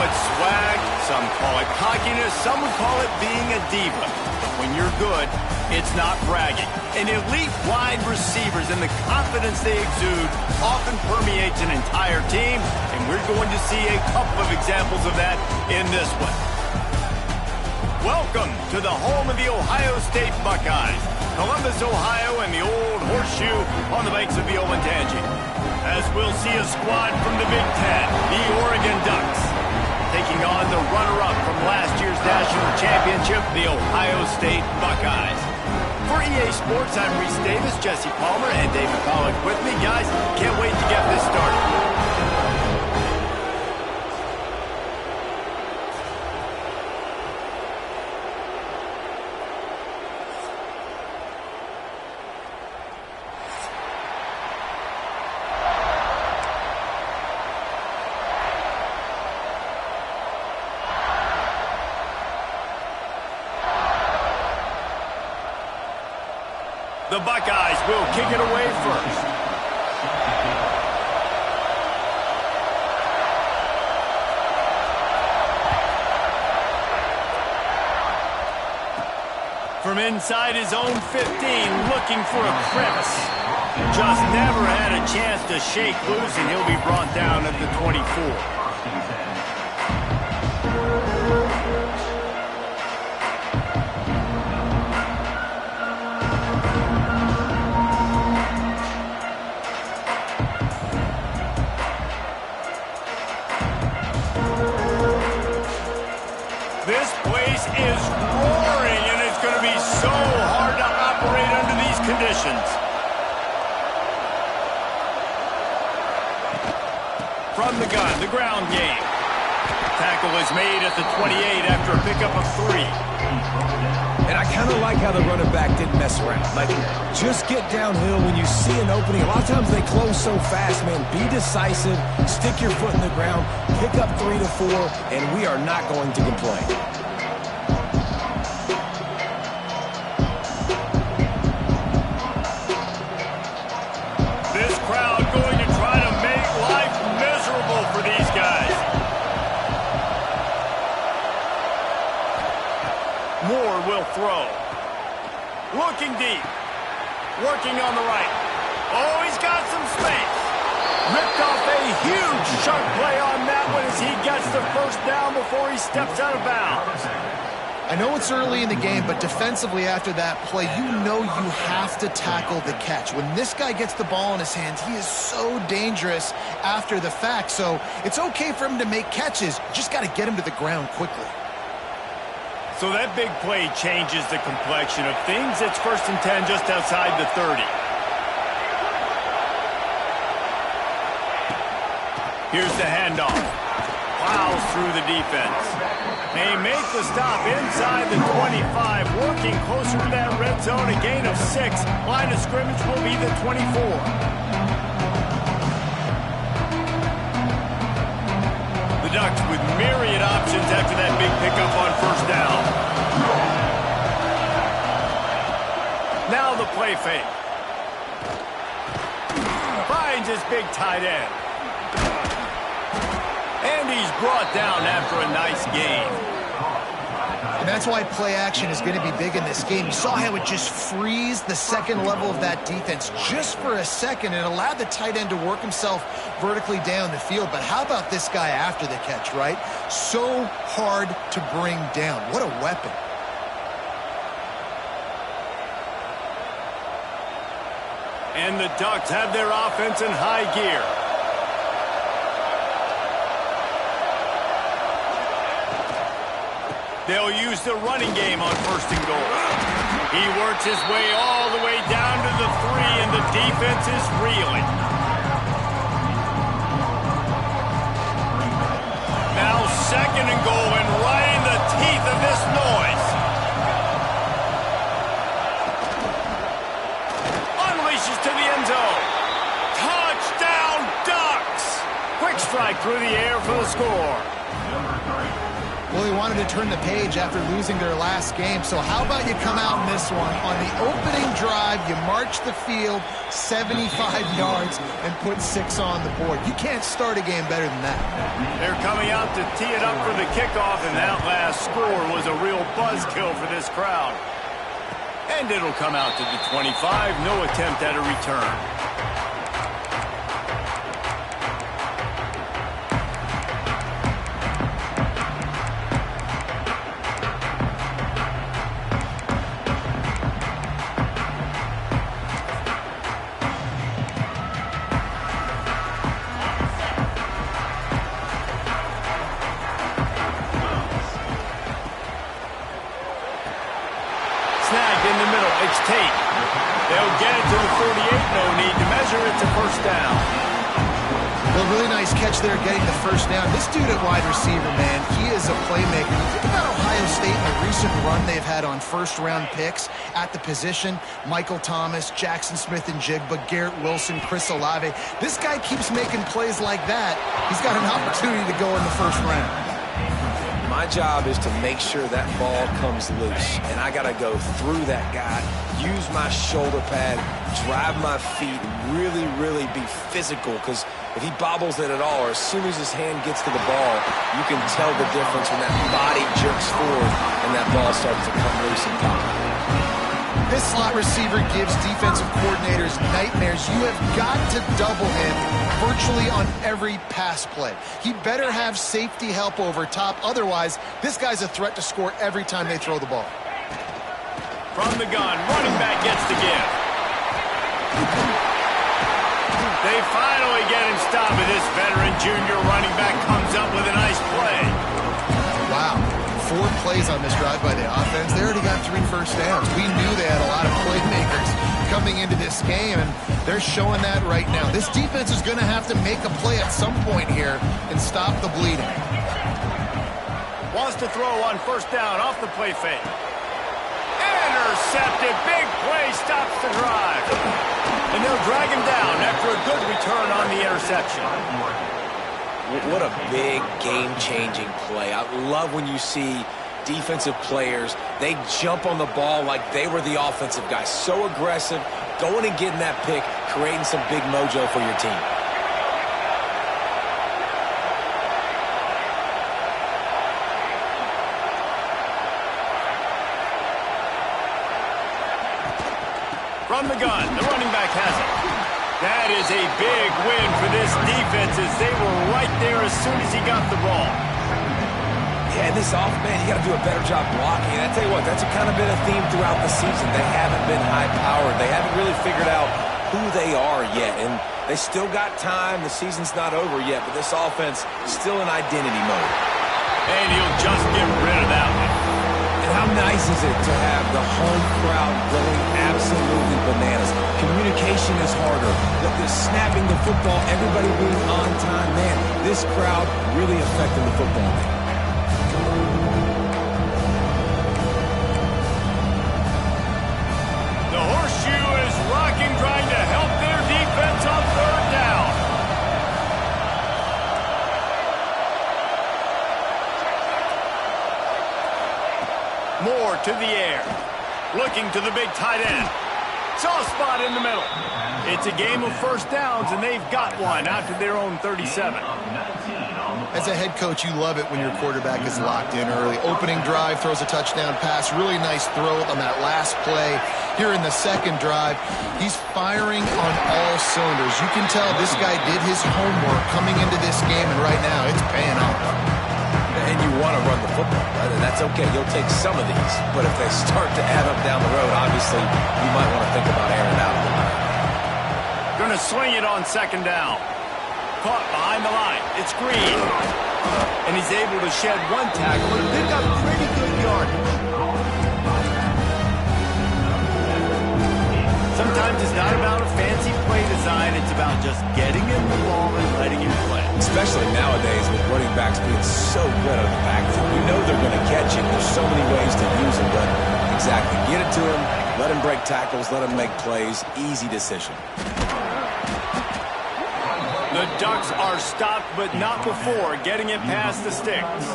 it swag, some call it cockiness, some would call it being a diva. But when you're good, it's not bragging. And elite wide receivers and the confidence they exude often permeates an entire team, and we're going to see a couple of examples of that in this one. Welcome to the home of the Ohio State Buckeyes, Columbus, Ohio, and the old horseshoe on the banks of the Olentangy. As we'll see a squad from the Big Ten, the Oregon Ducks, taking on the runner-up from last year's national championship, the Ohio State Buckeyes. For EA Sports, I'm Reese Davis, Jesse Palmer, and David Pollack with me. Guys, can't wait to get this started. The Buckeyes will kick it away first. From inside his own 15, looking for a crevice. Just never had a chance to shake loose, and he'll be brought down at the 24. This place is roaring, and it's going to be so hard to operate under these conditions. From the gun, the ground game. Tackle is made at the 28 after a pickup of 3. And I kind of like how the running back didn't mess around. Like, just get downhill when you see an opening. A lot of times they close so fast, man. Be decisive, stick your foot in the ground, pick up 3 to 4, and we are not going to complain. This crowd going to try to make life miserable for these guys. Moore will throw. Looking deep. Working on the right. Oh, he's got some space. Ripped off a huge sharp play on that one as he gets the first down before he steps out of bounds. I know it's early in the game, but defensively after that play, you know you have to tackle the catch. When this guy gets the ball in his hands, he is so dangerous after the fact. So it's okay for him to make catches. You just got to get him to the ground quickly. So that big play changes the complexion of things. It's 1st and 10 just outside the 30. Here's the handoff. Plows through the defense. They make the stop inside the 25, working closer to that red zone, a gain of 6. Line of scrimmage will be the 24. The Ducks with myriad options after that big pickup on 1st down. Now the play fake. Finds his big tight end. And he's brought down after a nice gain. And that's why play action is going to be big in this game. You saw how it just frees the second level of that defense just for a second and allowed the tight end to work himself vertically down the field. But how about this guy after the catch, right? So hard to bring down. What a weapon. And the Ducks have their offense in high gear. They'll use the running game on 1st and goal. He works his way all the way down to the 3, and the defense is reeling. Now 2nd and goal, and right in the teeth of this noise. Unleashes to the end zone. Touchdown, Ducks! Quick strike through the air for the score. Well, they wanted to turn the page after losing their last game, so how about you come out in this one? On the opening drive, you march the field 75 yards and put 6 on the board. You can't start a game better than that. They're coming out to tee it up for the kickoff, and that last score was a real buzzkill for this crowd. And it'll come out to the 25, no attempt at a return. Snagged in the middle. It's Tate. They'll get it to the 48. No need to measure. It's a first down. Well, really nice catch there getting the first down. This dude at wide receiver, man, he is a playmaker. You think about Ohio State and the recent run they've had on first-round picks at the position. Michael Thomas, Jackson Smith-Njigba, Garrett Wilson, Chris Olave. This guy keeps making plays like that. He's got an opportunity to go in the first round. My job is to make sure that ball comes loose, and I got to go through that guy, use my shoulder pad, drive my feet, really, really be physical, because if he bobbles it at all, or as soon as his hand gets to the ball, you can tell the difference when that body jerks forward and that ball starts to come loose and pop. This slot receiver gives defensive coordinators nightmares. You have got to double him virtually on every pass play. He better have safety help over top. Otherwise, this guy's a threat to score every time they throw the ball. From the gun, running back gets the give. They finally get him stopped, and this veteran junior running back comes up with a nice play. Wow. 4 plays on this drive by the offense. They already got 3 first downs. We knew they had a lot of playmakers coming into this game, and they're showing that right now. This defense is going to have to make a play at some point here and stop the bleeding. Wants to throw on first down off the play fake. Intercepted. Big play stops the drive. And they'll drag him down after a good return on the interception. What a big game-changing play. I love when you see defensive players, they jump on the ball like they were the offensive guy. So aggressive, going and getting that pick, creating some big mojo for your team. From the gun, the running back has it. That is a big win for this defense as they were right there as soon as he got the ball. Yeah, and this man, you got to do a better job blocking. And I tell you what, that's kind of been a theme throughout the season. They haven't been high-powered. They haven't really figured out who they are yet. And they still got time. The season's not over yet, but this offense is still in identity mode. And he'll just get rid of that one. And how nice is it to have the home crowd going absolutely bananas? Communication is harder. The snapping the football, everybody being on time. Man, this crowd really affecting the football game. The horseshoe is rocking, trying to help their defense on third down. Moore to the air. Looking to the big tight end. Soft spot in the middle. It's a game of first downs, and they've got one out to their own 37. As a head coach, you love it when your quarterback is locked in early. Opening drive, throws a touchdown pass. Really nice throw on that last play. Here in the second drive, he's firing on all cylinders. You can tell this guy did his homework coming into this game, and right now it's paying off. And you want to run the football, right? And that's okay. You'll take some of these. But if they start to add up down the road, obviously, you might want to think about airing it out a little bit. Going to swing it on second down. Caught behind the line. It's Green. And he's able to shed one tackle and pick up pretty good yardage. Sometimes it's not about a fancy play design. It's about just getting him the ball and letting him play. Especially nowadays with running backs being so good at the backfield. You know they're going to catch it. There's so many ways to use them, but exactly. Get it to him, let him break tackles, let him make plays. Easy decision. The Ducks are stopped, but not before getting it past the sticks.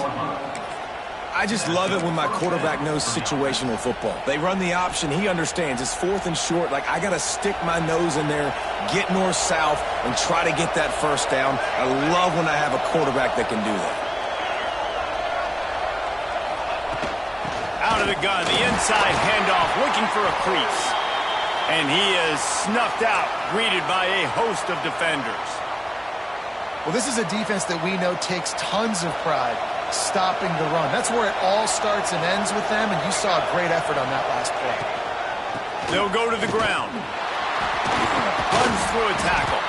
I just love it when my quarterback knows situational football. They run the option. He understands. It's 4th and short. Like, I got to stick my nose in there, get north-south, and try to get that first down. I love when I have a quarterback that can do that. Out of the gun, the inside handoff, looking for a crease. And he is snuffed out, greeted by a host of defenders. Well, this is a defense that we know takes tons of pride stopping the run. That's where it all starts and ends with them, and you saw a great effort on that last play. They'll go to the ground. Runs through a tackle.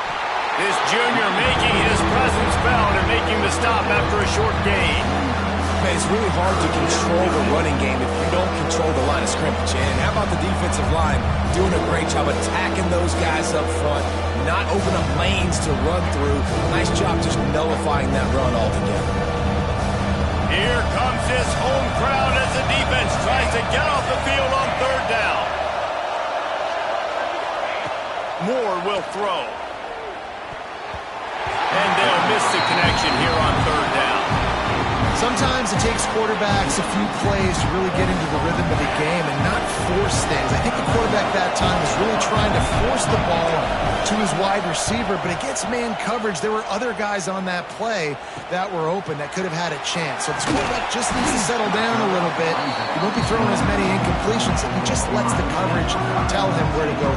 This junior making his presence felt and making the stop after a short gain. Man, it's really hard to control the running game if you don't control the line of scrimmage. And how about the defensive line doing a great job attacking those guys up front, not open up lanes to run through. Nice job just nullifying that run altogether. Here comes his home crowd as the defense tries to get off the field on 3rd down. Moore will throw. And they'll miss the connection here on 3rd down. Sometimes it takes quarterbacks a few plays to really get into the rhythm of the game and not force things. I think the quarterback that time was really trying to force the ball to his wide receiver, but against man coverage, there were other guys on that play that were open that could have had a chance. So this quarterback just needs to settle down a little bit. He won't be throwing as many incompletions. He just lets the coverage tell him where to go.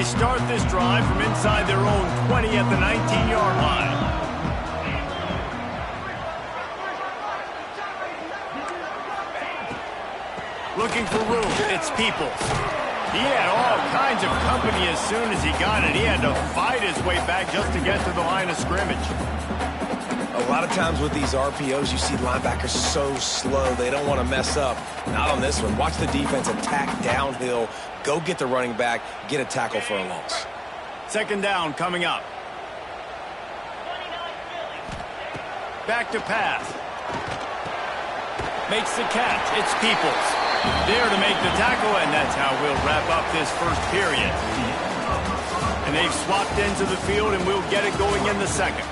Start this drive from inside their own 20 at the 19-yard line. Looking for room, it's Peoples. He had all kinds of company as soon as he got it. He had to fight his way back just to get to the line of scrimmage. A lot of times with these RPOs, you see linebackers so slow, they don't want to mess up. Not on this one. Watch the defense attack downhill, go get the running back, get a tackle for a loss. 2nd down coming up. Back to pass. Makes the catch. It's Peoples. There to make the tackle, and that's how we'll wrap up this first period. And they've swapped into the field, and we'll get it going in the second.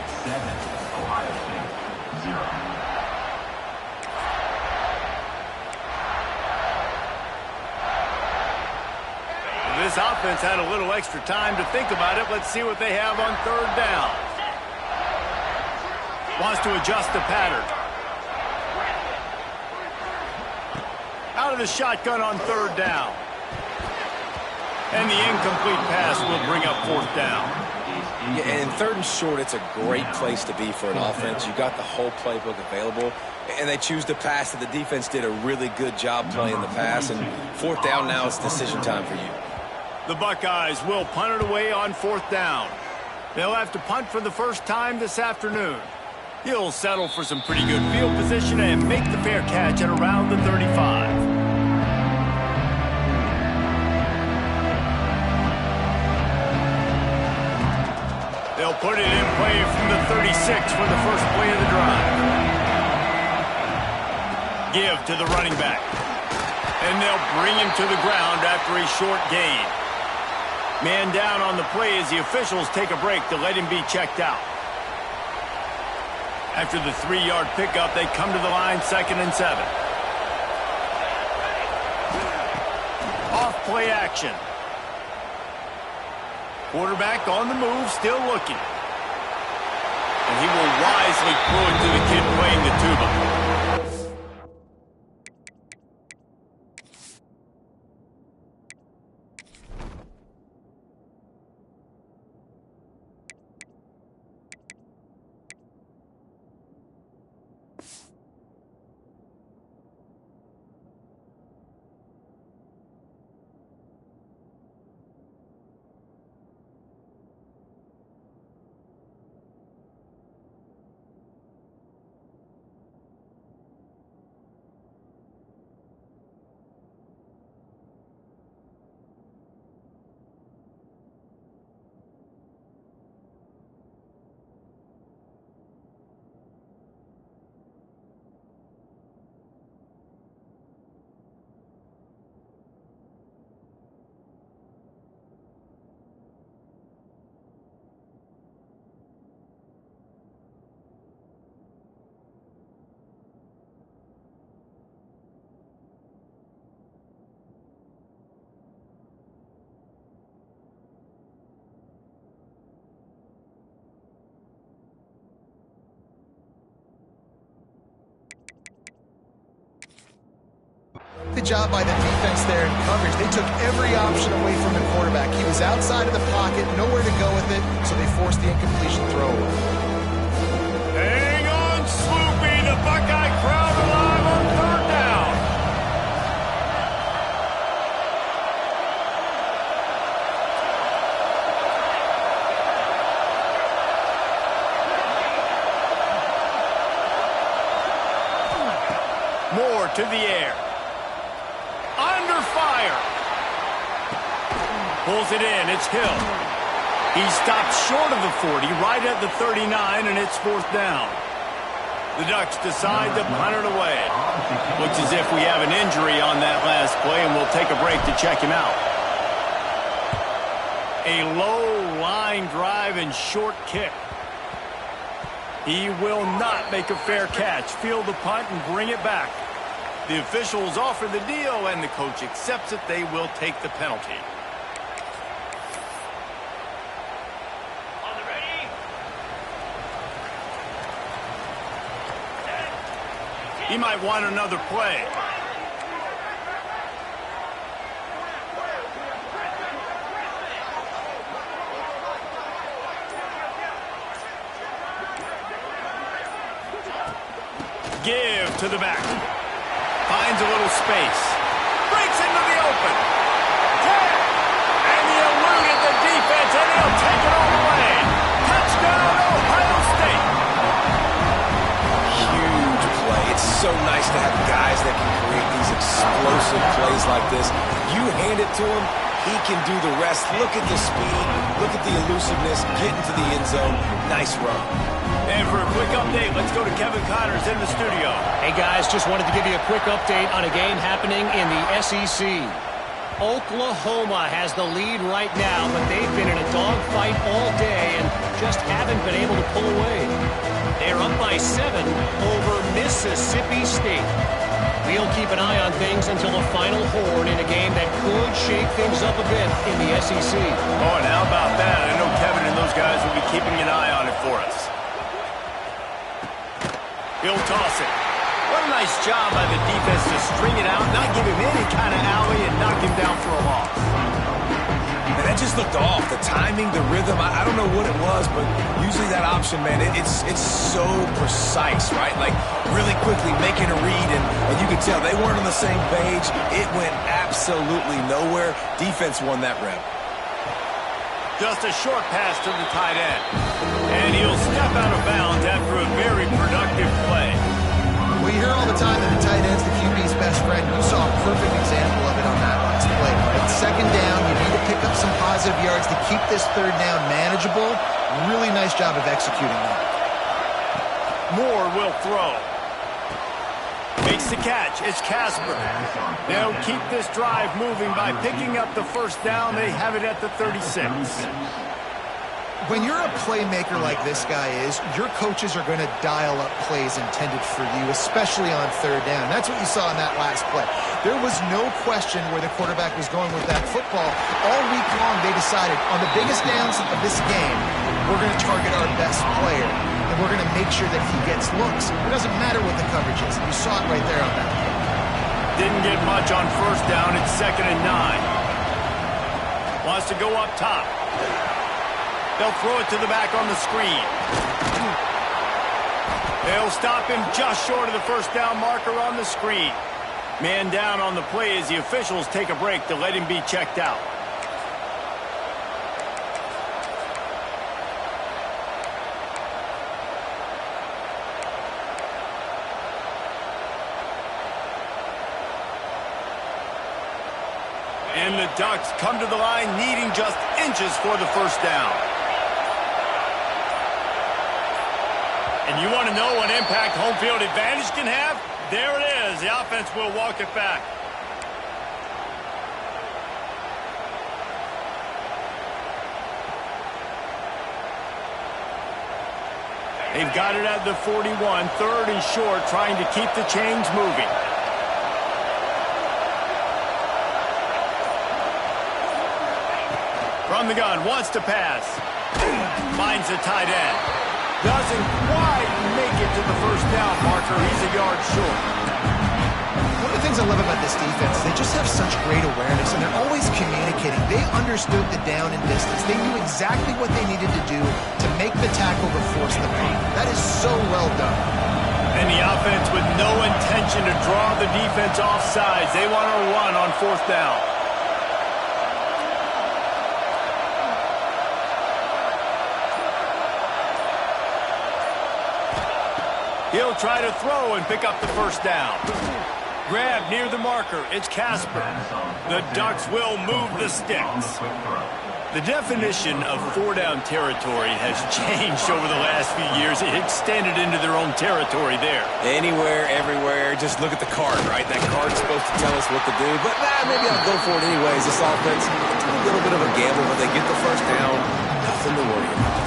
This offense had a little extra time to think about it. Let's see what they have on 3rd down. Wants to adjust the pattern. Out of the shotgun on 3rd down. And the incomplete pass will bring up 4th down. Yeah, and 3rd and short, it's a great place to be for an offense. You got the whole playbook available, and they choose to pass. And the defense did a really good job playing the pass. And 4th down now, it's decision time for you. The Buckeyes will punt it away on 4th down. They'll have to punt for the first time this afternoon. He'll settle for some pretty good field position and make the fair catch at around the 35. They'll put it in play from the 36 for the first play of the drive. Give to the running back. And they'll bring him to the ground after a short gain. Man down on the play as the officials take a break to let him be checked out. After the 3-yard pickup, they come to the line 2nd and 7. Off play action. Quarterback on the move, still looking. And he will wisely throw it to the kid playing the tuba. Good job by the defense there in coverage. They took every option away from the quarterback. He was outside of the pocket, nowhere to go with it, so they forced the incompletion throw away. Hang on, Sloopy. The Buckeye crowd alive on third down. Moore to the air. Under fire. Pulls it in. It's Hill. He stopped short of the 40, right at the 39, and it's fourth down. The Ducks decide to punt it away. Looks as if we have an injury on that last play, and we'll take a break to check him out. A low line drive and short kick. He will not make a fair catch. Field the punt and bring it back. The officials offer the deal, and the coach accepts it. They will take the penalty. He might want another play. Give to the back. Finds a little space. Breaks into the open. And he eluded the defense, and he'll take it all the way. Touchdown, Ohio State. Huge play. It's so nice to have guys that can create these explosive plays like this. You hand it to him, he can do the rest. Look at the speed. Look at the elusiveness. Get into the end zone. Nice run. And for a quick update, let's go to Kevin Connors in the studio. Hey guys, just wanted to give you a quick update on a game happening in the SEC. Oklahoma has the lead right now, but they've been in a dogfight all day and just haven't been able to pull away. They're up by 7 over Mississippi State. We'll keep an eye on things until the final horn in a game that could shake things up a bit in the SEC. Oh, and how about that? I know Kevin and those guys will be keeping an eye on it for us. He'll toss it. What a nice job by the defense to string it out, not give him any kind of alley, and knock him down for a loss. And that just looked off. The timing, the rhythm, I don't know what it was, but usually that option, man, it's so precise, right? Like, really quickly making a read, and you could tell they weren't on the same page. It went absolutely nowhere. Defense won that rep. Just a short pass to the tight end. And he'll step out of bounds after a very productive play. We hear all the time that the tight end's the QB's best friend. You saw a perfect example of it on that last play. Right? Second down, you need to pick up some positive yards to keep this third down manageable. Really nice job of executing that. Moore will throw. Makes the catch. It's Casper. They'll keep this drive moving by picking up the first down. They have it at the 36. When you're a playmaker like this guy is, your coaches are going to dial up plays intended for you, especially on third down. That's what you saw in that last play. There was no question where the quarterback was going with that football. All week long, they decided on the biggest downs of this game, we're going to target our best player, and we're going to make sure that he gets looks. It doesn't matter what the coverage is. You saw it right there on that play. Didn't get much on first down. It's 2nd and 9. Wants to go up top. They'll throw it to the back on the screen. They'll stop him just short of the first down marker on the screen. Man down on the play as the officials take a break to let him be checked out. And the Ducks come to the line needing just inches for the first down. And you want to know what impact home field advantage can have? There it is. The offense will walk it back. They've got it at the 41, 3rd and short, trying to keep the chains moving. From the gun, wants to pass. Finds the tight end. Doesn't quite make it to the first down marker. He's a yard short. One of the things I love about this defense, they just have such great awareness, and they're always communicating. They understood the down and distance. They knew exactly what they needed to do to make the tackle to force the punt. That is so well done. And the offense with no intention to draw the defense off sides. They want to run on 4th down. He'll try to throw and pick up the 1st down. Grab near the marker. It's Casper. The Ducks will move the sticks. The definition of 4-down territory has changed over the last few years. It extended into their own territory there. Anywhere, everywhere, just look at the card, right? That card's supposed to tell us what to do, but maybe I'll go for it anyways. This offense, a little bit of a gamble, but they get the 1st down. Nothing to worry about.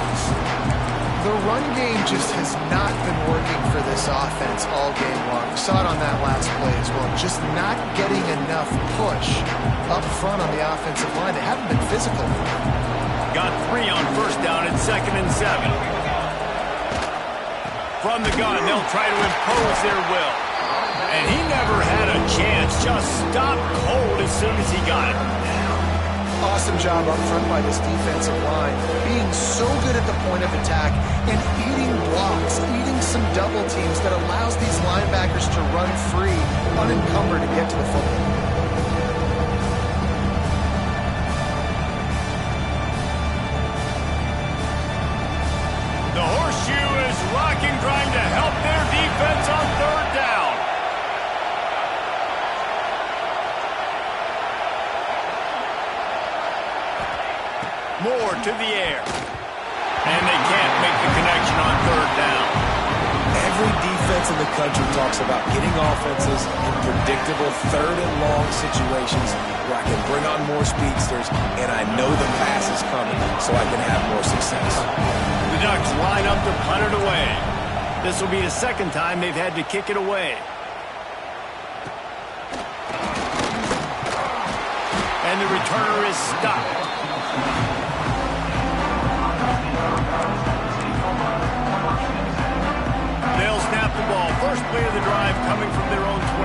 The run game just has not been working for this offense all game long. We saw it on that last play as well. Just not getting enough push up front on the offensive line. They haven't been physical. Got 3 on 1st down at 2nd and 7. From the gun, they'll try to impose their will. And he never had a chance. Just stopped cold as soon as he got it. Awesome job up front by this defensive line, being so good at the point of attack and eating blocks, eating some double teams that allows these linebackers to run free, unencumbered, and get to the football. The horseshoe is rocking, trying to help their defense on 3rd down. Moore to the air. And they can't make the connection on 3rd down. Every defense in the country talks about getting offenses in predictable 3rd and long situations where I can bring on more speedsters and I know the pass is coming so I can have more success. The Ducks line up to punt it away. This will be the 2nd time they've had to kick it away. And the returner is stopped. They'll snap the ball. First play of the drive coming from their own 24.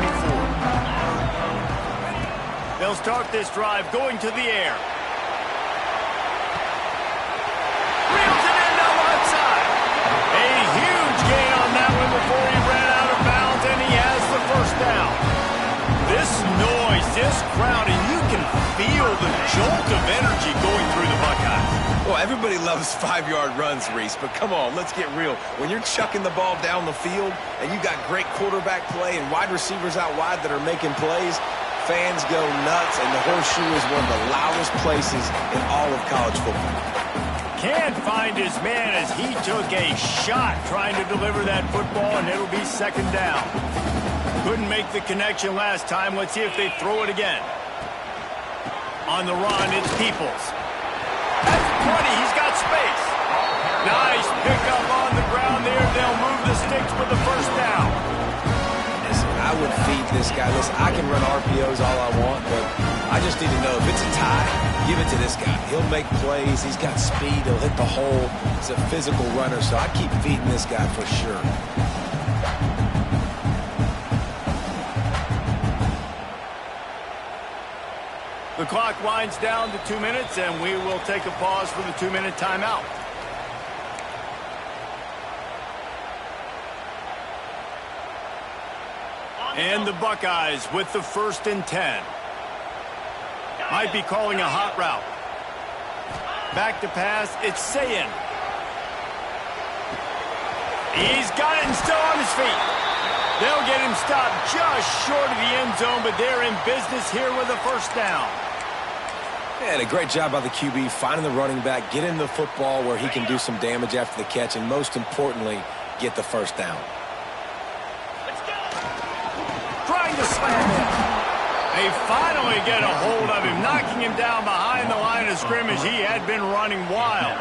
They'll start this drive going to the air. Reels it in down the left side. A huge gain on that one before he ran out of bounds, and he has the 1st down. This noise, this crowd, and you can feel the jolt of energy going through the Buckeyes. Well, everybody loves 5-yard runs, Reese, but come on, let's get real. When you're chucking the ball down the field and you got great quarterback play and wide receivers out wide that are making plays, fans go nuts, and the horseshoe is one of the loudest places in all of college football. Can't find his man as he took a shot trying to deliver that football, and it'll be 2nd down. Couldn't make the connection last time. Let's see if they throw it again. On the run, it's Peoples. That's 20. He's got space. Nice pickup on the ground there. They'll move the sticks for the 1st down. Listen, I would feed this guy. Listen, I can run RPOs all I want, but I just need to know if it's a tie, give it to this guy. He'll make plays. He's got speed. He'll hit the hole. He's a physical runner, so I keep feeding this guy for sure. The clock winds down to 2 minutes, and we will take a pause for the 2-minute timeout. And the Buckeyes with the 1st and 10. Might be calling a hot route. Back to pass, it's Sayin. He's got it and still on his feet. They'll get him stopped just short of the end zone, but they're in business here with a 1st down. And a great job by the QB finding the running back, getting the football where he can do some damage after the catch, and most importantly, get the 1st down. Trying to slam him. They finally get a hold of him, knocking him down behind the line of scrimmage. He had been running wild.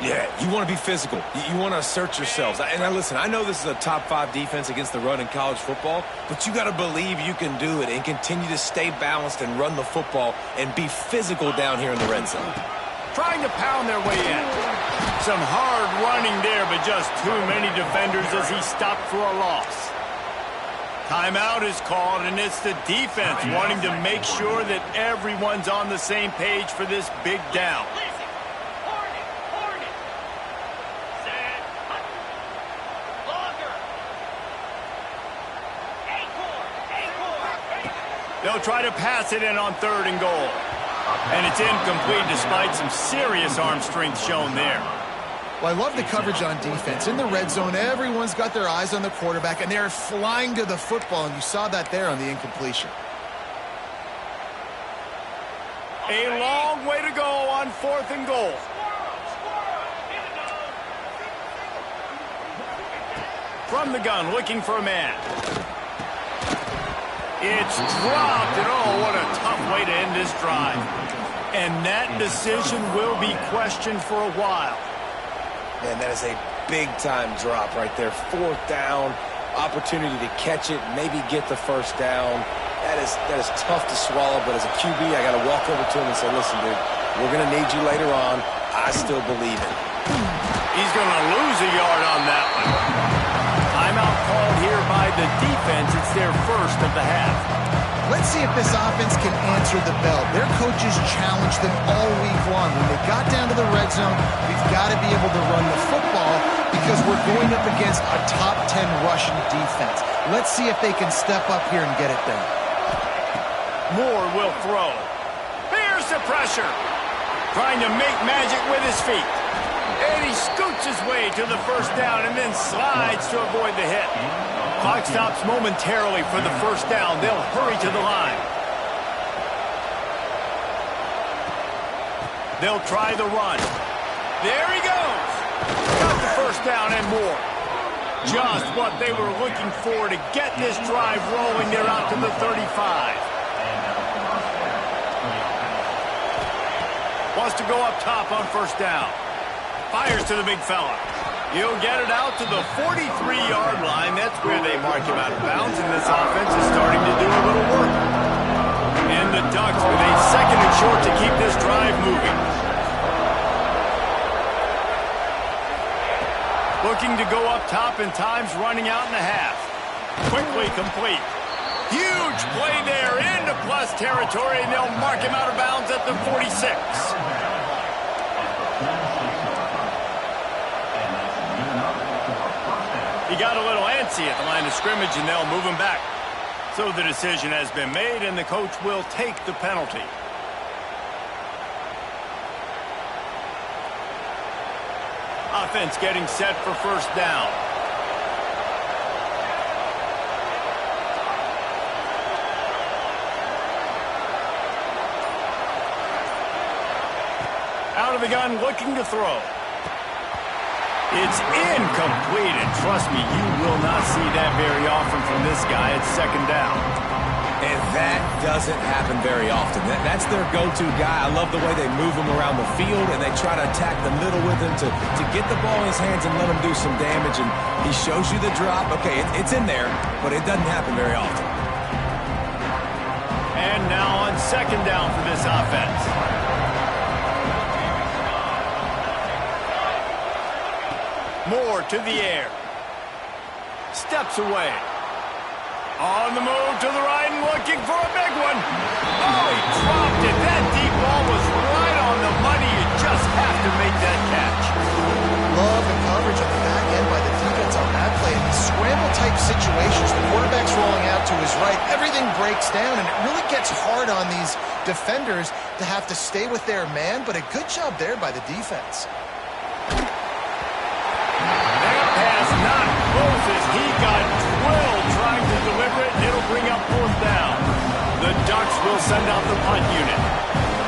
Yeah, you want to be physical. You want to assert yourselves. And now listen, I know this is a top 5 defense against the run in college football, but you got to believe you can do it and continue to stay balanced and run the football and be physical down here in the red zone. Trying to pound their way in. Some hard running there, but just too many defenders as he stopped for a loss. Timeout is called, and it's the defense wanting to make sure that everyone's on the same page for this big down. They'll try to pass it in on 3rd and goal. And it's incomplete despite some serious arm strength shown there. Well, I love the coverage on defense. In the red zone, everyone's got their eyes on the quarterback, and they're flying to the football, and you saw that there on the incompletion. A long way to go on 4th and goal. From the gun, looking for a man. It's dropped, and oh, what a tough way to end this drive. And that decision will be questioned for a while. Man, that is a big-time drop right there. 4th down, opportunity to catch it, maybe get the 1st down. That is tough to swallow, but as a QB, I got to walk over to him and say, listen, dude, we're going to need you later on. I still believe it. He's going to lose a yard on that one. Timeout called here by the defense. It's their first of the half. Let's see if this offense can answer the bell. Their coaches challenged them all week long. When they got down to the red zone, we've got to be able to run the football because we're going up against a top 10 rushing defense. Let's see if they can step up here and get it done. Moore will throw. Here's the pressure. Trying to make magic with his feet. And he scoots his way to the 1st down and then slides to avoid the hit. Clock stops momentarily for the 1st down. They'll hurry to the line. They'll try the run. There he goes. Got the 1st down and more. Just what they were looking for to get this drive rolling. They're out to the 35. Wants to go up top on 1st down. Fires to the big fella. He'll get it out to the 43-yard line. That's where they mark him out of bounds, and this offense is starting to do a little work. And the Ducks with a 2nd and short to keep this drive moving. Looking to go up top, and time's running out in the half. Quickly complete. Huge play there into plus territory, and they'll mark him out of bounds at the 46. He got a little antsy at the line of scrimmage, and they'll move him back. So the decision has been made, and the coach will take the penalty. Offense getting set for 1st down. Out of the gun, looking to throw. It's incomplete, and trust me, you will not see that very often from this guy. It's 2nd down. And that doesn't happen very often. That's their go-to guy. I love the way they move him around the field, and they try to attack the middle with him to get the ball in his hands and let him do some damage. And he shows you the drop. Okay, it's in there, but it doesn't happen very often. And now on 2nd down for this offense. Moore to the air. Steps away. On the move to the right and looking for a big one. Oh, he dropped it. That deep ball was right on the money. You just have to make that catch. Love the coverage on the back end by the defense on that play. In these scramble-type situations, the quarterback's rolling out to his right. Everything breaks down, and it really gets hard on these defenders to have to stay with their man, but a good job there by the defense. Not close as he got drilled trying to deliver it, and it'll bring up 4th down. The Ducks will send out the punt unit.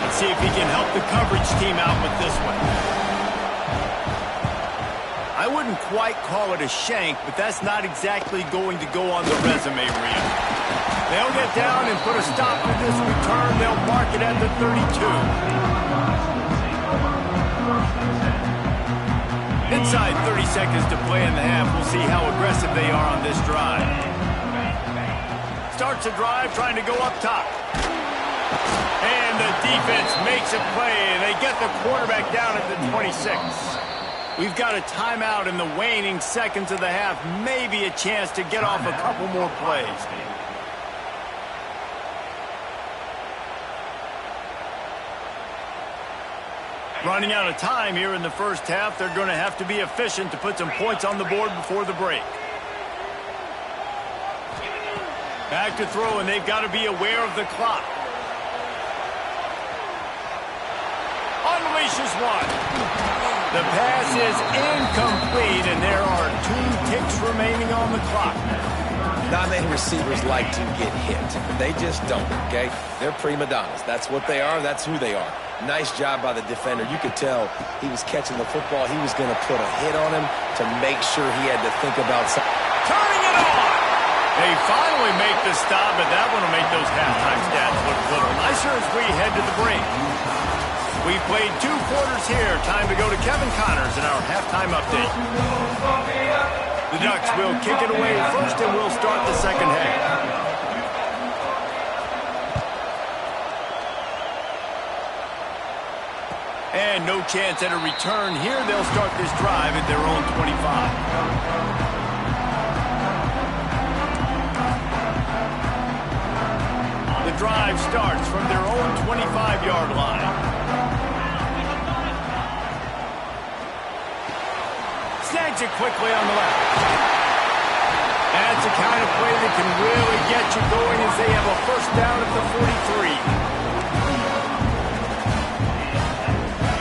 Let's see if he can help the coverage team out with this one. I wouldn't quite call it a shank, but that's not exactly going to go on the resume reel. They'll get down and put a stop to this return. They'll mark it at the 32. Inside 30 seconds to play in the half. We'll see how aggressive they are on this drive. Starts a drive trying to go up top. And the defense makes a play. They get the quarterback down at the 26. We've got a timeout in the waning seconds of the half. Maybe a chance to get off a couple more plays. Running out of time here in the first half. They're going to have to be efficient to put some points on the board before the break. Back to throw, and they've got to be aware of the clock. Unleashes one. The pass is incomplete, and there are 2 ticks remaining on the clock. Not many receivers like to get hit. They just don't, okay? They're prima donnas. That's what they are. That's who they are. Nice job by the defender. You could tell he was catching the football. He was going to put a hit on him to make sure he had to think about something. Turning it on! They finally make the stop, but that one will make those halftime stats look a little nicer as we head to the break. We played 2 quarters here. Time to go to Kevin Connors in our halftime update. The Ducks will kick it away first, and we'll start the second half. And no chance at a return here. They'll start this drive at their own 25. The drive starts from their own 25-yard line. Snags it quickly on the left. That's the kind of play that can really get you going as they have a first down at the 43.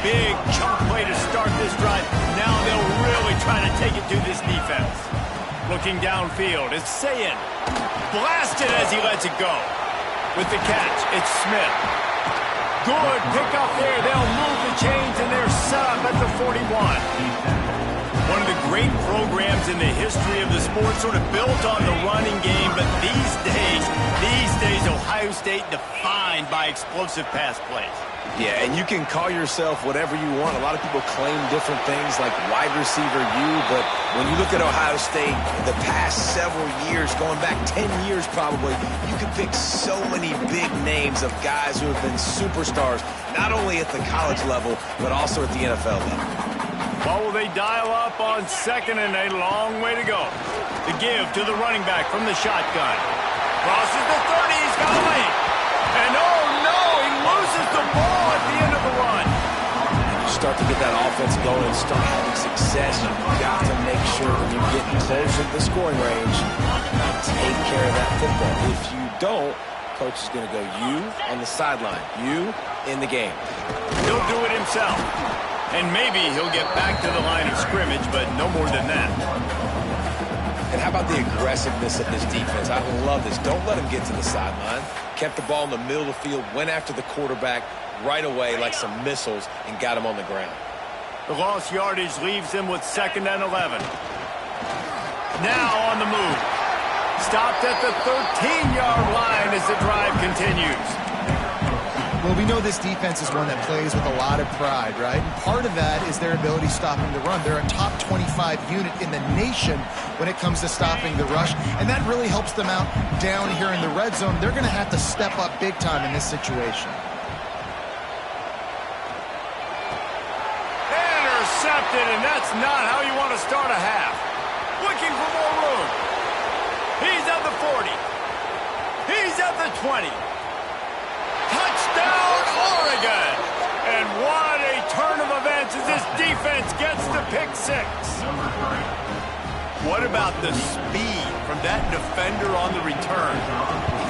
Big chunk play to start this drive. Now they'll really try to take it to this defense. Looking downfield, it's Sayin. Blasted as he lets it go. With the catch, it's Smith. Good pickup there. They'll move the chains, and they're set up at the 41. One of the great programs in the history of the sport, sort of built on the running game, but these days, Ohio State defined by explosive pass plays. Yeah, and you can call yourself whatever you want. A lot of people claim different things like wide receiver U, but when you look at Ohio State, the past several years, going back 10 years probably, you can pick so many big names of guys who have been superstars, not only at the college level, but also at the NFL level. What will they dial up on second, and a long way to go? The give to the running back from the shotgun. Crosses the 30, he's got a lane. And oh no, he loses the ball at the end of the run. You start to get that offense going and start having success, you've got to make sure when you get closer to the scoring range, take care of that football. If you don't, coach is going to go you on the sideline, you in the game. He'll do it himself. And maybe he'll get back to the line of scrimmage, but no more than that. And how about the aggressiveness of this defense? I love this. Don't let him get to the sideline. Kept the ball in the middle of the field, went after the quarterback right away like some missiles, and got him on the ground. The lost yardage leaves him with 2nd and 11. Now on the move. Stopped at the 13-yard line as the drive continues. Well, we know this defense is one that plays with a lot of pride, right? And part of that is their ability stopping the run. They're a top 25 unit in the nation when it comes to stopping the rush, and that really helps them out down here in the red zone. They're going to have to step up big time in this situation. Intercepted, and that's not how you want to start a half. Looking for more room. He's at the 40. He's at the 20. Touchdown, Oregon! And what a turn of events as this defense gets the pick 6. What about the speed from that defender on the return?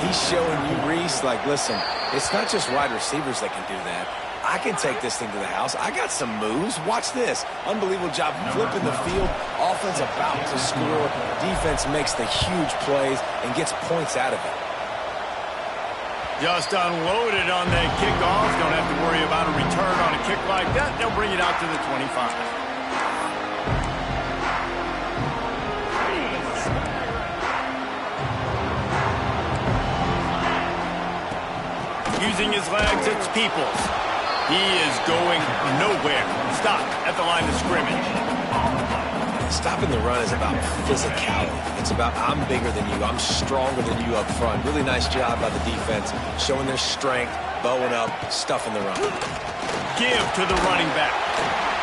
He's showing you, Reese, like, listen, it's not just wide receivers that can do that. I can take this thing to the house. I got some moves. Watch this. Unbelievable job flipping the field. Offense about to score. Defense makes the huge plays and gets points out of it. Just unloaded on that kickoff. Don't have to worry about a return on a kick like that. They'll bring it out to the 25. Using his legs, it's Peoples. He is going nowhere. Stop at the line of scrimmage. Stopping the run is about physicality. It's about I'm bigger than you. I'm stronger than you up front. Really nice job by the defense, showing their strength, bowing up, stuffing the run. Give to the running back.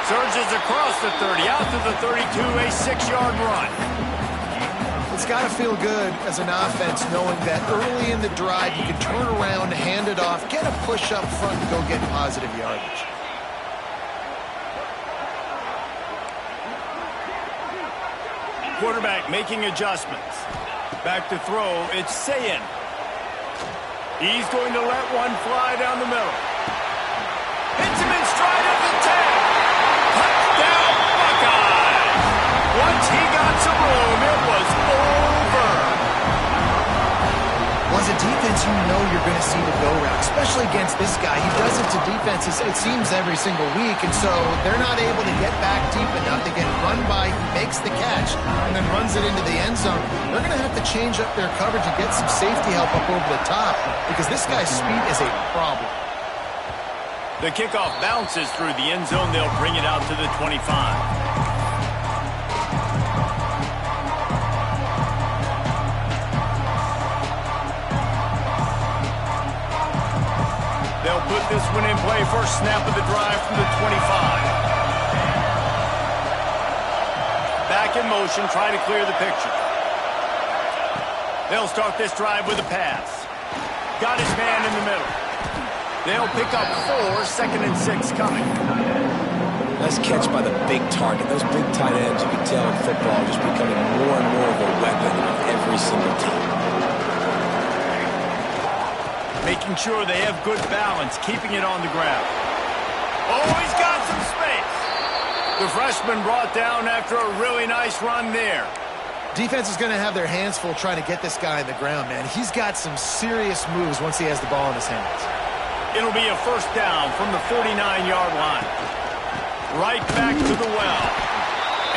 Surges across the 30, out to the 32, a 6-yard run. It's got to feel good as an offense knowing that early in the drive you can turn around, hand it off, get a push up front, and go get positive yardage. Quarterback making adjustments. Back to throw, it's Sayin. He's going to let one fly down the middle. Hits him in stride at the 10. Touchdown, Buckeyes. Once he got some room, it was over. Well, as a defense, you know you're going to see the go route, especially against this guy. He does it to defenses, it seems, every single week, and so they're not able to get back deep enough. They get run by, he makes the catch, and then runs it into the end zone. They're going to have to change up their coverage and get some safety help up over the top because this guy's speed is a problem. The kickoff bounces through the end zone. They'll bring it out to the 25. They'll put this one in play. First snap of the drive from the 25. Back in motion, try to clear the picture. They'll start this drive with a pass. Got his man in the middle. They'll pick up 4, 2nd and 6 coming. Nice catch by the big target. Those big tight ends, you can tell in football, just becoming more and more of a weapon on every single team. Making sure they have good balance, keeping it on the ground. Oh, he's got some space. The freshman brought down after a really nice run there. Defense is going to have their hands full trying to get this guy on the ground, man. He's got some serious moves once he has the ball in his hands. It'll be a first down from the 49-yard line. Right back to the well.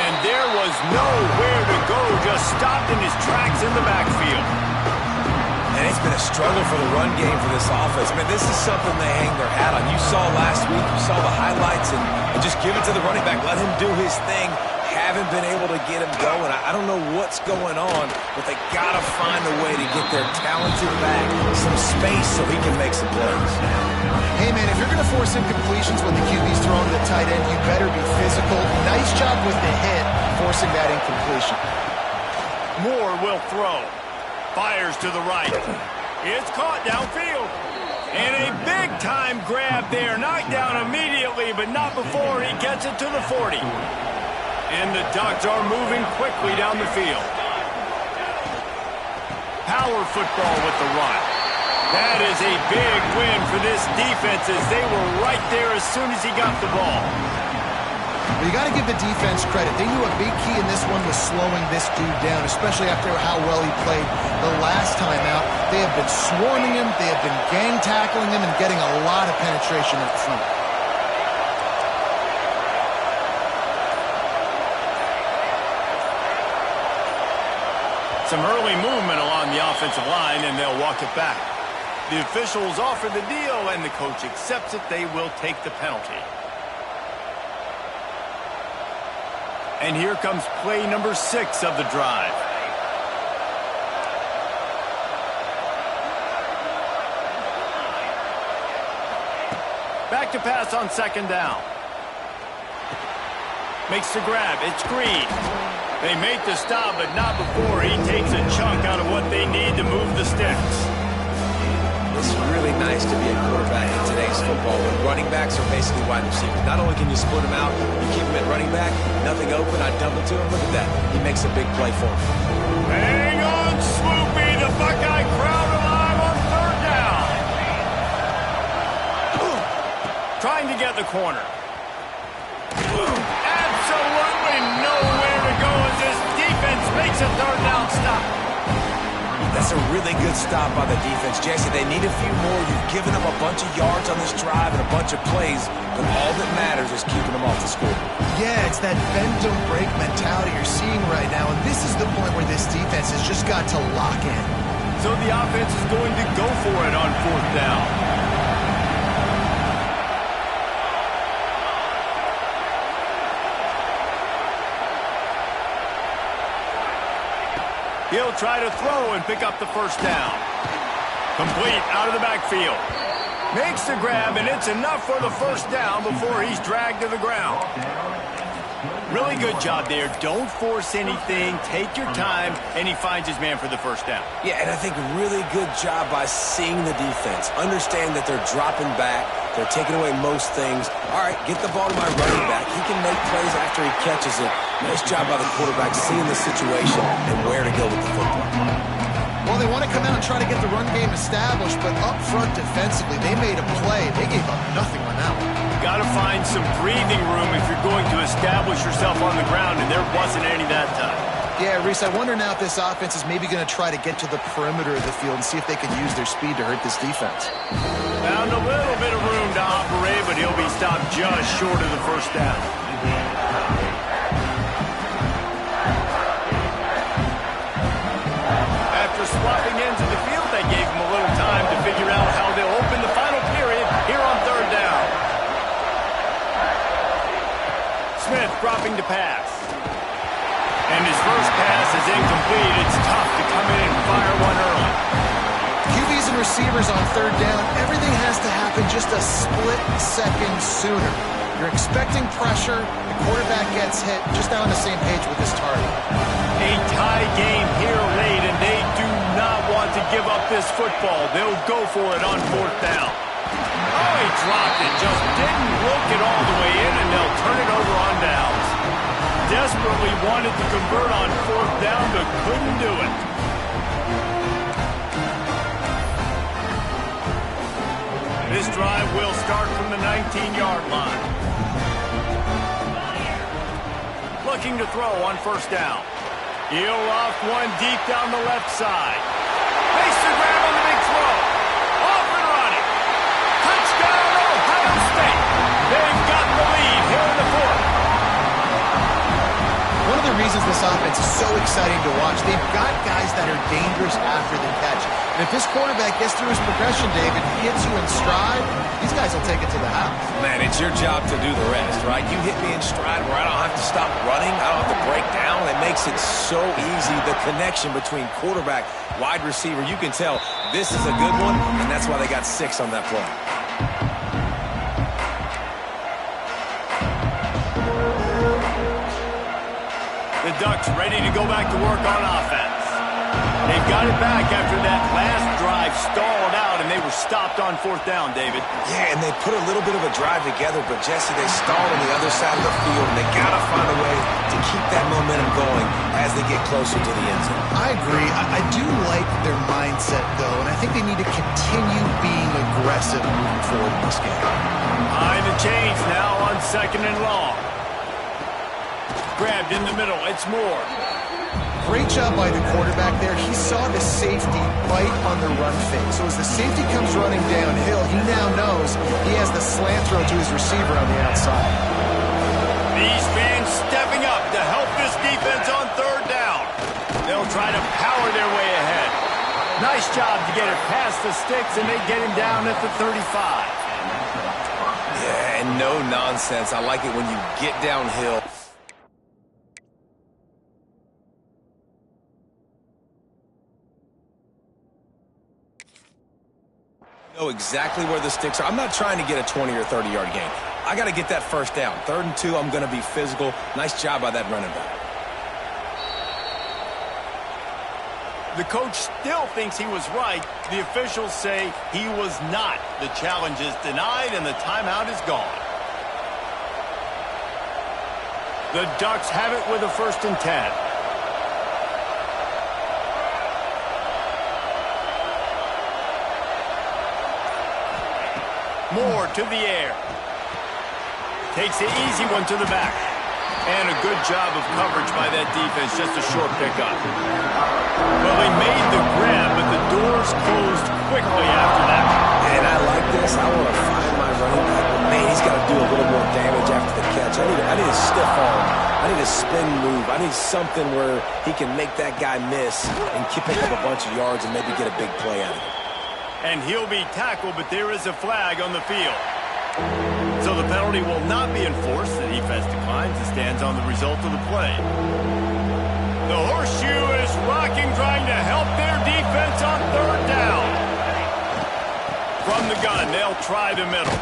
And there was nowhere to go, just stopped in his tracks in the backfield. And it's been a struggle for the run game for this offense. Man, this is something they hang their hat on. You saw last week, you saw the highlights, and just give it to the running back. Let him do his thing. Haven't been able to get him going. I don't know what's going on, but they got to find a way to get their talented back some space so he can make some plays. Hey, man, if you're going to force incompletions when the QB's throwing to the tight end, you better be physical. Nice job with the hit, forcing that incompletion. Moore will throw. Fires to the right. It's caught downfield. And a big-time grab there. Knocked down immediately, but not before he gets it to the 40. And the Ducks are moving quickly down the field. Power football with the run. That is a big win for this defense as they were right there as soon as he got the ball. Well, you got to give the defense credit. They knew a big key in this one was slowing this dude down, especially after how well he played the last time out. They have been swarming him, they have been gang tackling him, and getting a lot of penetration up front. Some early movement along the offensive line, and they'll walk it back. The officials offer the deal, and the coach accepts it. They will take the penalty. And here comes play number 6 of the drive. Back to pass on 2nd down. Makes the grab. It's Green. They make the stop, but not before he takes a chunk out of what they need to move the sticks. It's really nice to be a quarterback in today's football when running backs are basically wide receivers. Not only can you split them out, you keep them at running back, nothing open, I dump it to him. Look at that. He makes a big play for him. Hang on, Swoopy. The Buckeye crowd alive on 3rd down. Trying to get the corner. Absolutely nowhere to go as this defense makes a 3rd down stop. That's a really good stop by the defense. Jesse, they need a few more. You've given up a bunch of yards on this drive and a bunch of plays, but all that matters is keeping them off the score. Yeah, it's that bend don't break mentality you're seeing right now, and this is the point where this defense has just got to lock in. So the offense is going to go for it on 4th down. He'll try to throw and pick up the 1st down. Complete out of the backfield. Makes the grab, and it's enough for the first down before he's dragged to the ground. Really good job there. Don't force anything. Take your time, and he finds his man for the first down. Yeah, and I think really good job by seeing the defense. Understand that they're dropping back. They're taking away most things. All right, get the ball to my running back. He can make plays after he catches it. Nice job by the quarterback seeing the situation and where to go with the football. Well, they want to come out and try to get the run game established, but up front defensively, they made a play. They gave up nothing on that one. Got to find some breathing room if you're going to establish yourself on the ground, and there wasn't any that time. Yeah, Reese, I wonder now if this offense is maybe going to try to get to the perimeter of the field and see if they can use their speed to hurt this defense. Found a little bit of room to operate, but he'll be stopped just short of the first down. After swapping ends of the field, they gave him a little time to figure out how they'll open the final period here on third down. Smith dropping to pass. And his first pass is incomplete. It's tough to come in and fire one early. QBs and receivers on third down, everything has to happen just a split second sooner. You're expecting pressure, the quarterback gets hit, just not on the same page with his target. A tie game here late, and they do not want to give up this football. They'll go for it on fourth down. Oh, he dropped it. Just didn't look it all the way in, and they'll turn it over on downs. Desperately wanted to convert on fourth down, but couldn't do it. This drive will start from the 19-yard line. Looking to throw on first down. He'll loft one deep down the left side. Makes the grab on the big throw. Off and running. Touchdown, Ohio State. They've got the lead here in the fourth. One of the reasons this offense is so exciting to watch, they've got guys that are dangerous after the catch. And if this quarterback gets through his progression, David, hits you in stride, these guys will take it to the house. Man, it's your job to do the rest, right? You hit me in stride where I don't have to stop running. I don't have to break down. It makes it so easy. The connection between quarterback, wide receiver, you can tell this is a good one, and that's why they got 6 on that play. The Ducks ready to go back to work on offense. They've got it back after that last drive stalled out, and they were stopped on fourth down, David. Yeah, and they put a little bit of a drive together, but, Jesse, they stalled on the other side of the field, and they got to find a way to keep that momentum going as they get closer to the end zone. I agree. I do like their mindset, though, and I think they need to continue being aggressive moving forward in this game. Behind the chains now on second and long. Grabbed in the middle. It's Moore. Great job by the quarterback there. He saw the safety bite on the run fake. So as the safety comes running downhill, he now knows he has the slant throw to his receiver on the outside. These fans stepping up to help this defense on third down. They'll try to power their way ahead. Nice job to get it past the sticks, and they get him down at the 35. Yeah, and no nonsense. I like it when you get downhill. Know exactly where the sticks are. I'm not trying to get a 20 or 30-yard gain. I got to get that first down. 3rd and 2, I'm going to be physical. Nice job by that running back. The coach still thinks he was right. The officials say he was not. The challenge is denied, and the timeout is gone. The Ducks have it with a 1st and 10. Moore to the air. Takes the easy one to the back. And a good job of coverage by that defense. Just a short pickup. Well, they made the grab, but the doors closed quickly after that. And I like this. I want to find my running back. But, man, he's got to do a little more damage after the catch. I need a stiff arm. I need a spin move. I need something where he can make that guy miss and pick up a bunch of yards and maybe get a big play out of it. And he'll be tackled, but there is a flag on the field. So the penalty will not be enforced. The defense declines and stands on the result of the play. The horseshoe is rocking, trying to help their defense on third down. From the gun, they'll try the middle.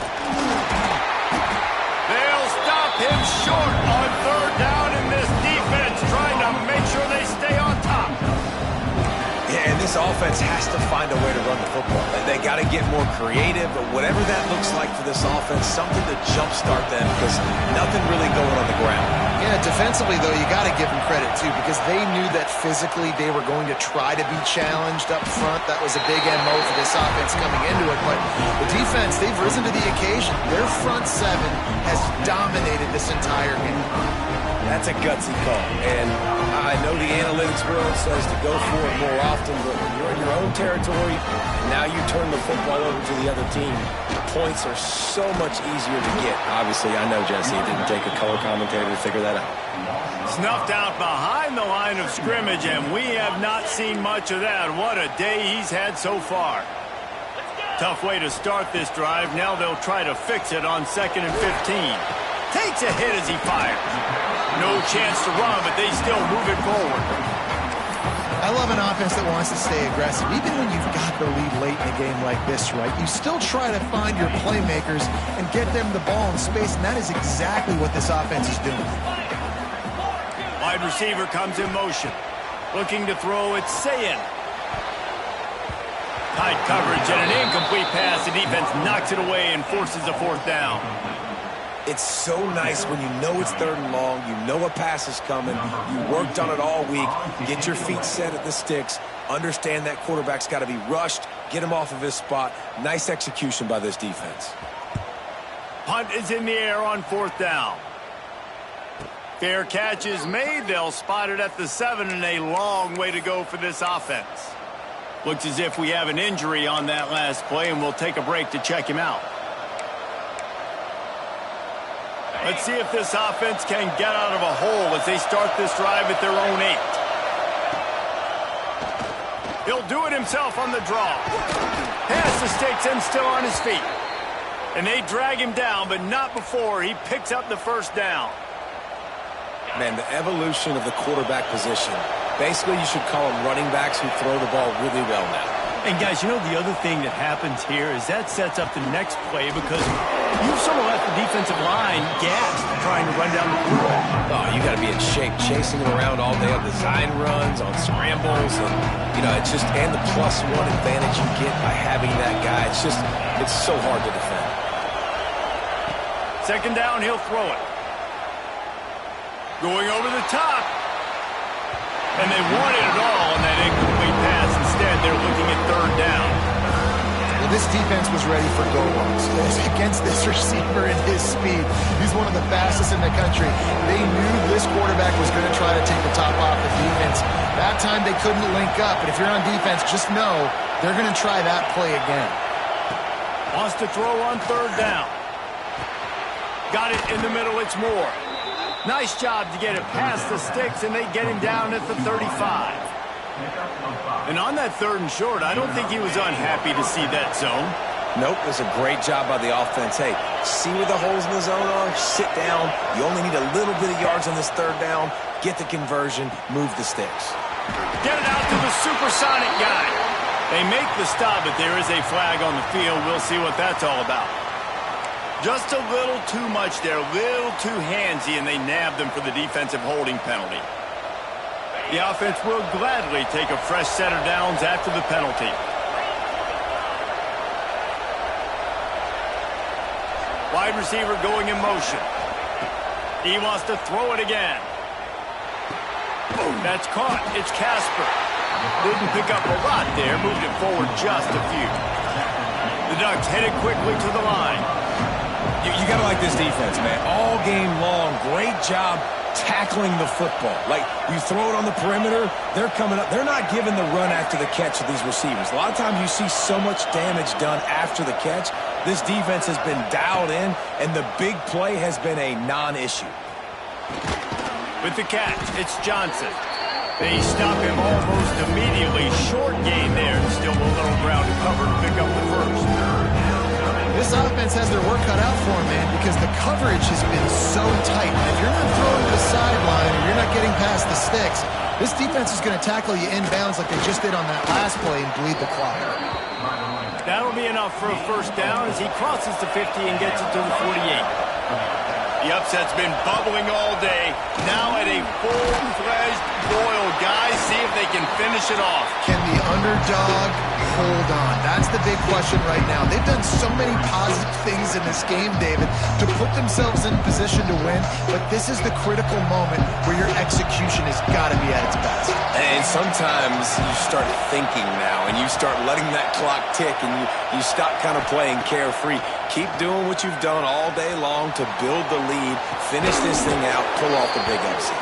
They'll stop him short on third down, and this defense trying to make sure they stay on top. Yeah, and this offense has to find a way to run the football. They got to get more creative, but whatever that looks like for this offense, something to jumpstart them because nothing really going on the ground. Yeah, defensively, though, you got to give them credit, too, because they knew that physically they were going to try to be challenged up front. That was a big MO for this offense coming into it. But the defense, they've risen to the occasion. Their front seven has dominated this entire game. That's a gutsy call. And I know the analytics world says to go for it more often, but when you're in your own territory and now you turn the football over to the other team, points are so much easier to get. Obviously, I know, Jesse, it didn't take a color commentator to figure that out. Snuffed out behind the line of scrimmage, and we have not seen much of that. What a day he's had so far. Tough way to start this drive. Now they'll try to fix it on 2nd and 15. Takes a hit as he fires. No chance to run, but they still move it forward. I love an offense that wants to stay aggressive. Even when you've got the lead late in a game like this, right, you still try to find your playmakers and get them the ball in space, and that is exactly what this offense is doing. Wide receiver comes in motion. Looking to throw, it's Sayin. Tight coverage and an incomplete pass. The defense knocks it away and forces a 4th down. It's so nice when you know it's 3rd and long, you know a pass is coming, you worked on it all week, get your feet set at the sticks, understand that quarterback's got to be rushed, get him off of his spot. Nice execution by this defense. Punt is in the air on 4th down. Fair catch is made. They'll spot it at the 7, and a long way to go for this offense. Looks as if we have an injury on that last play, and we'll take a break to check him out. Let's see if this offense can get out of a hole as they start this drive at their own 8. He'll do it himself on the draw. Pass the sticks and still on his feet. And they drag him down, but not before he picks up the 1st down. Man, the evolution of the quarterback position. Basically, you should call them running backs who throw the ball really well now. And, guys, you know the other thing that happens here is that sets up the next play because you've sort of left the defensive line gassed trying to run down the quarterback. Oh, you got to be in shape, chasing him around all day on design runs, on scrambles, and, you know, it's just, and the +1 advantage you get by having that guy. It's just, it's so hard to defend. 2nd down, he'll throw it. Going over the top. And they wanted it all on that incomplete pass. Instead, they're looking at 3rd down. Well, this defense was ready for go-walks. Against this receiver and his speed, he's one of the fastest in the country. They knew this quarterback was going to try to take the top off the defense. That time they couldn't link up, but if you're on defense, just know they're going to try that play again. Wants to throw on 3rd down. Got it in the middle, it's Moore. Nice job to get it past the sticks, and they get him down at the 35. And on that 3rd and short, I don't think he was unhappy to see that zone. Nope, it was a great job by the offense. Hey, see where the holes in the zone are, sit down. You only need a little bit of yards on this 3rd down, get the conversion, move the sticks. Get it out to the supersonic guy. They make the stop, but there is a flag on the field. We'll see what that's all about. Just a little too much there, a little too handsy, and they nab them for the defensive holding penalty. The offense will gladly take a fresh set of downs after the penalty. Wide receiver going in motion. He wants to throw it again. That's caught. It's Casper. Didn't pick up a lot there, moved it forward just a few. The Ducks headed quickly to the line. You got to like this defense, man. All game long, great job tackling the football. Like, you throw it on the perimeter, they're coming up. They're not giving the run after the catch to these receivers. A lot of times you see so much damage done after the catch. This defense has been dialed in, and the big play has been a non-issue. With the catch, it's Johnson. They stop him almost immediately. Short gain there, and still a little ground to cover to pick up the 1st. This offense has their work cut out for them, man, because the coverage has been so tight. And if you're not throwing to the sideline or you're not getting past the sticks, this defense is going to tackle you inbounds like they just did on that last play and bleed the clock. That'll be enough for a first down as he crosses the 50 and gets it to the 48. The upset's been bubbling all day. Now at a full-fledged boil. Guys, see if they can finish it off. Can the underdog hold on? That's the big question right now. They've done so many positive things in this game, David, to put themselves in position to win, but this is the critical moment where your execution has got to be at its best. And sometimes you start thinking now, and you start letting that clock tick, and you stop kind of playing carefree. Keep doing what you've done all day long to build the lead, finish this thing out, pull off the big upset.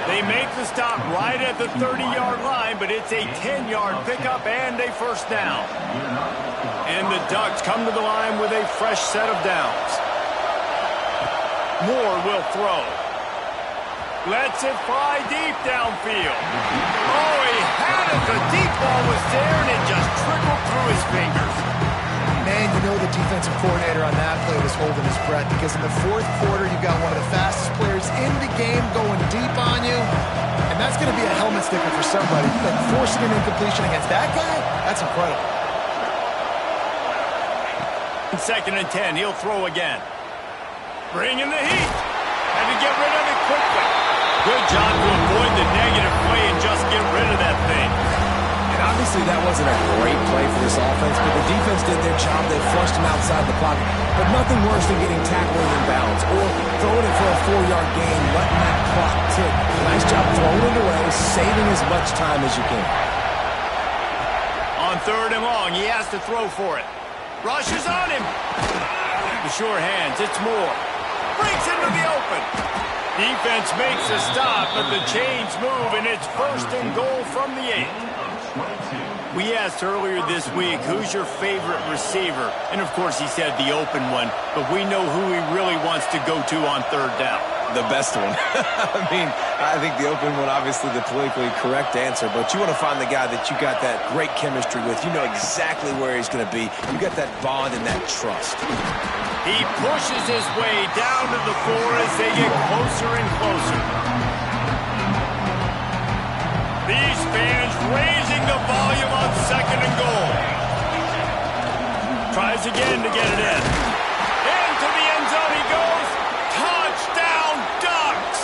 They make the stop right at the 30-yard line, but it's a 10-yard pickup and a first down. And the Ducks come to the line with a fresh set of downs. Moore will throw. Lets it fly deep downfield. Oh, he had it. The deep ball was there, and it just trickled through his fingers. Man, you know the defensive coordinator on that play was holding his breath, because in the fourth quarter, you've got one of the fastest players in the game going deep on you, and that's going to be a helmet sticker for somebody. But forcing an incompletion against that guy, that's incredible. 2nd and 10, he'll throw again. Bring in the heat. Had to get rid of it quickly. Good job to avoid the negative play and just get rid of that thing. And obviously that wasn't a great play for this offense, but the defense did their job. They flushed him outside the pocket. But nothing worse than getting tackled in bounds or throwing it for a 4-yard gain, letting that clock tick. Nice job throwing it away, saving as much time as you can. On 3rd and long, he has to throw for it. Rushes on him. The sure hands, it's Moore. Breaks into the open. Defense makes a stop, but the chains move, and it's 1st and goal from the 8. We asked earlier this week, who's your favorite receiver? And, of course, he said the open one, but we know who he really wants to go to on 3rd down. The best one. I mean, I think the open one, obviously the politically correct answer, but you want to find the guy that you got that great chemistry with. You know exactly where he's going to be. You got that bond and that trust. He pushes his way down to the 4 as they get closer and closer. These fans raising the volume on 2nd and goal. Tries again to get it in. Into the end zone he goes. Touchdown, Ducks!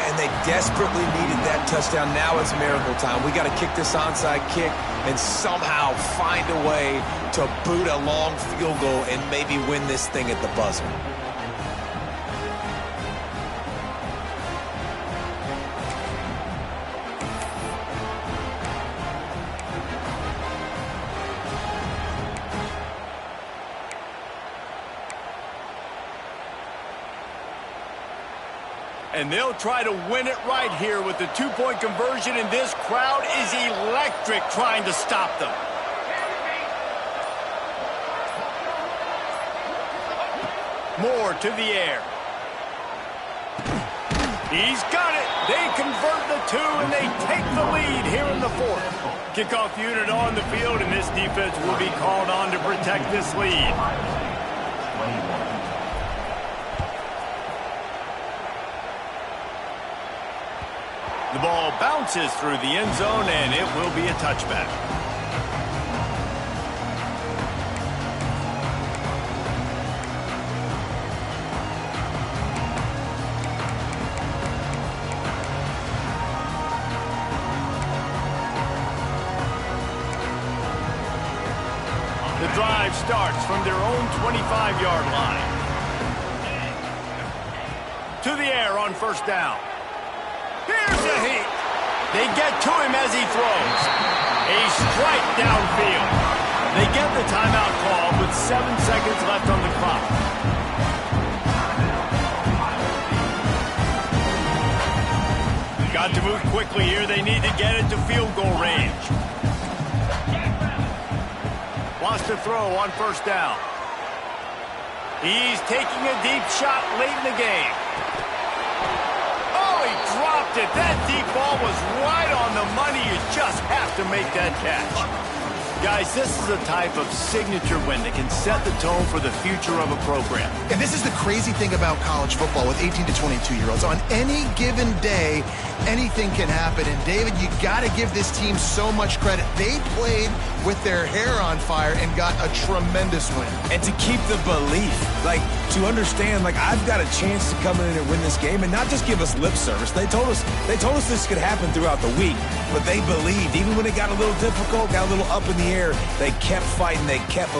And they desperately needed that touchdown. Now it's miracle time. We got to kick this onside kick and somehow find a way to boot a long field goal and maybe win this thing at the buzzer. And they'll try to win it right here with the 2-point conversion, and this crowd is electric trying to stop them. Moore to the air. He's got it. They convert the 2, and they take the lead here in the 4th. Kickoff unit on the field, and this defense will be called on to protect this lead. The ball bounces through the end zone, and it will be a touchback. The drive starts from their own 25-yard line. To the air on 1st down. Here's the heat. They get to him as he throws. A strike downfield. They get the timeout call with 7 seconds left on the clock. Got to move quickly here. They need to get it to field goal range. Wants to throw on 1st down. He's taking a deep shot late in the game. Dropped it. That deep ball was right on the money. You just have to make that catch. Guys, this is a type of signature win that can set the tone for the future of a program. And this is the crazy thing about college football with 18 to 22-year-olds. On any given day, anything can happen. And, David, you got to give this team so much credit. They played with their hair on fire and got a tremendous win. And to keep the belief, like, to understand, like, I've got a chance to come in and win this game and not just give us lip service. They told us this could happen throughout the week, but they believed. Even when it got a little difficult, got a little up in the air, they kept fighting, they kept